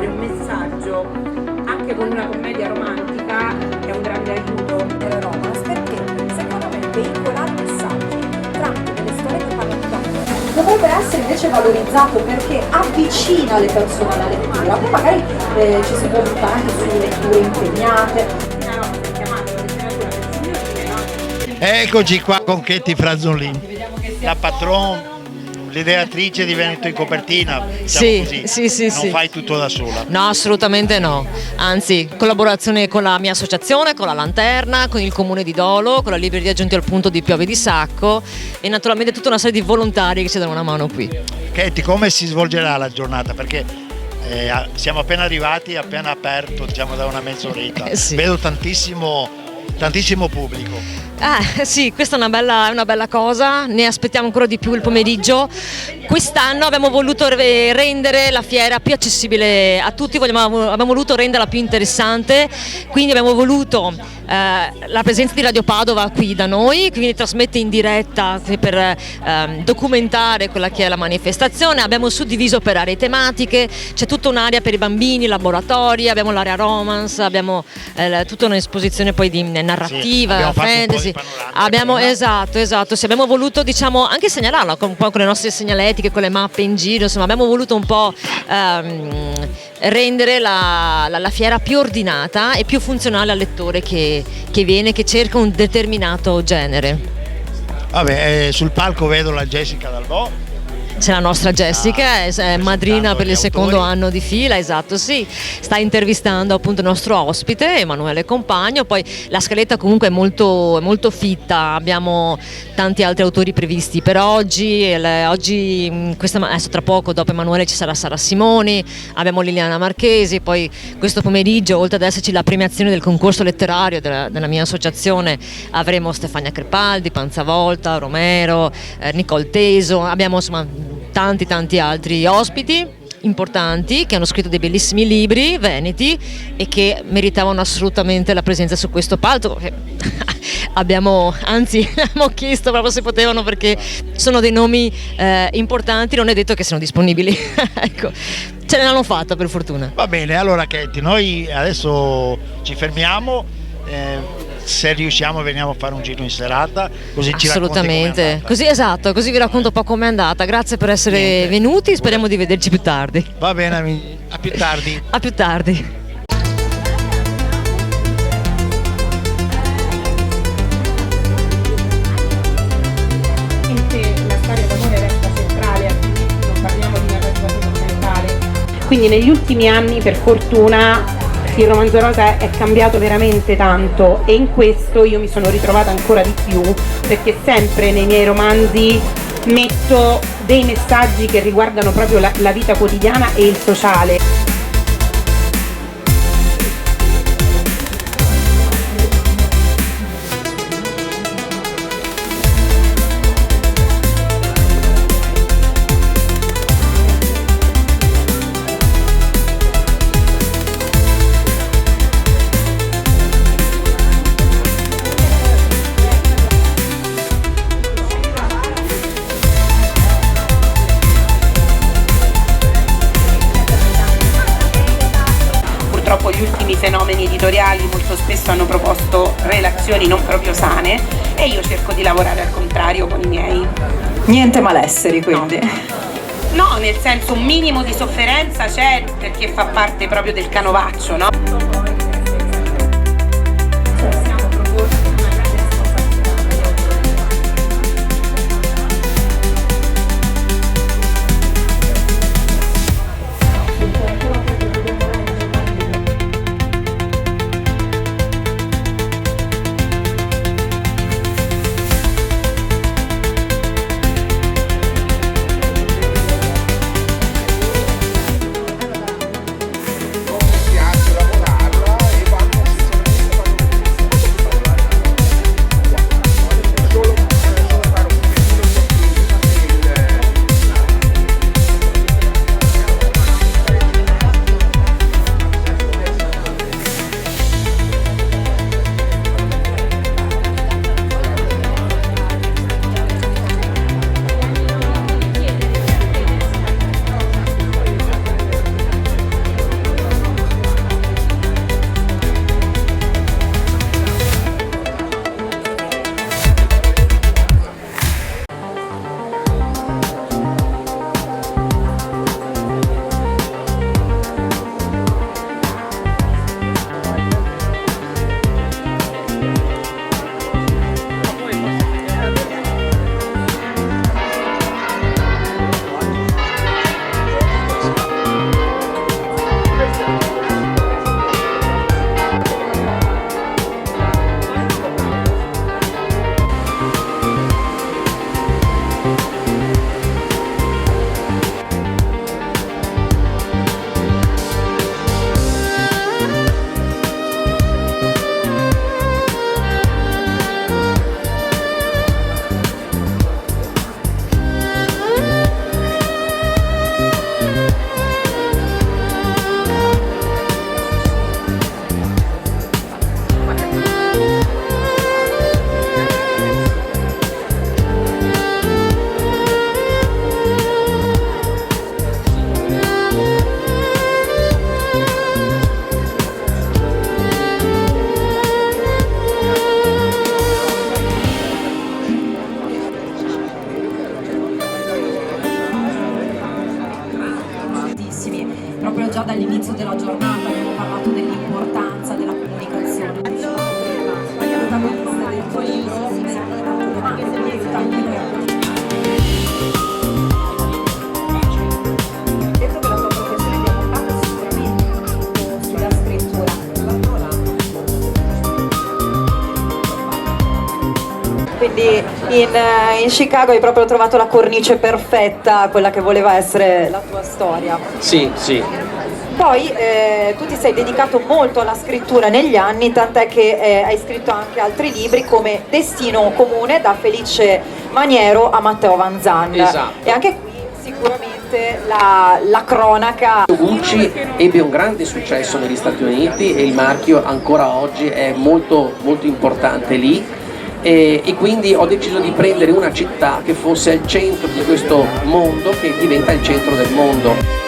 dare un messaggio anche con una commedia romantica è un grande aiuto. Romance, perché secondo me veicolare messaggi tramite delle storie che parlano di donne dovrebbe essere invece valorizzato, perché avvicina le persone alla lettura. Poi magari ci si può buttare anche sulle letture impegnate. Eccoci qua con Katie Franzolin, la patron, l'ideatrice di Veneto in copertina, diciamo così. Sì. Non fai tutto da sola. No, assolutamente no. Anzi, collaborazione con la mia associazione, con la Lanterna, con il comune di Dolo, con la libreria Giunti al Punto di Piove di Sacco e naturalmente tutta una serie di volontari che ci danno una mano qui. Katie, come si svolgerà la giornata? Perché siamo appena arrivati, appena aperto, diciamo da una mezz'oretta. Sì. Vedo tantissimo pubblico. Sì, questa è una bella cosa, ne aspettiamo ancora di più il pomeriggio. Quest'anno abbiamo voluto rendere la fiera più accessibile a tutti, abbiamo voluto renderla più interessante, quindi abbiamo voluto la presenza di Radio Padova qui da noi, quindi trasmette in diretta per documentare quella che è la manifestazione. Abbiamo suddiviso per aree tematiche, c'è tutta un'area per i bambini, laboratori, abbiamo l'area romance, abbiamo tutta un'esposizione poi di narrativa, fantasy. Esatto, sì, abbiamo voluto, diciamo, anche segnalarla un po' con le nostre segnaletiche, con le mappe in giro, insomma abbiamo voluto un po' rendere la fiera più ordinata e più funzionale al lettore che viene, che cerca un determinato genere. Vabbè, sul palco vedo la Jessica Dalbò. C'è la nostra Jessica, è madrina per il secondo anno di fila, esatto, sì. Sta intervistando appunto il nostro ospite, Emanuele Compagno. Poi la scaletta comunque è molto fitta, abbiamo tanti altri autori previsti per oggi. Adesso tra poco, dopo Emanuele, ci sarà Sara Simoni, abbiamo Liliana Marchesi, poi questo pomeriggio, oltre ad esserci la premiazione del concorso letterario della mia associazione, avremo Stefania Crepaldi, Panzavolta, Romero, Nicole Teso, abbiamo insomma tanti altri ospiti importanti che hanno scritto dei bellissimi libri veneti e che meritavano assolutamente la presenza su questo palco. Abbiamo chiesto proprio se potevano, perché sono dei nomi importanti, non è detto che siano disponibili. Ecco, ce ne hanno fatta per fortuna. Va bene, allora Katie, noi adesso ci fermiamo, se riusciamo veniamo a fare un giro in serata, così ci racconti assolutamente, così vi racconto un po' com'è andata. Grazie per essere venuti, speriamo di vederci più tardi. Va bene, a più tardi. A più tardi. La storia d'amore resta centrale, altrimenti non parliamo di narrativa documentale. Quindi negli ultimi anni, per fortuna, il romanzo rosa è cambiato veramente tanto, e in questo io mi sono ritrovata ancora di più, perché sempre nei miei romanzi metto dei messaggi che riguardano proprio la vita quotidiana e il sociale. Purtroppo gli ultimi fenomeni editoriali molto spesso hanno proposto relazioni non proprio sane, e io cerco di lavorare al contrario con i miei. Niente malesseri, quindi. No, nel senso, un minimo di sofferenza c'è, perché fa parte proprio del canovaccio, no? già dall'inizio della giornata abbiamo parlato dell'importanza della comunicazione. Il protagonista del tuo libro si mette tante domande, quindi aiutarmi noi a detto che la tua professione di avvocato sicuramente sulla scrittura. Quindi in Chicago hai proprio trovato la cornice perfetta, quella che voleva essere la tua storia. Sì, sì. Poi tu ti sei dedicato molto alla scrittura negli anni, tant'è che hai scritto anche altri libri come Destino Comune, da Felice Maniero a Matteo Vanzan. Esatto. E anche qui sicuramente la cronaca. Gucci ebbe un grande successo negli Stati Uniti e il marchio ancora oggi è molto, molto importante lì. E quindi ho deciso di prendere una città che fosse al centro di questo mondo, che diventa il centro del mondo.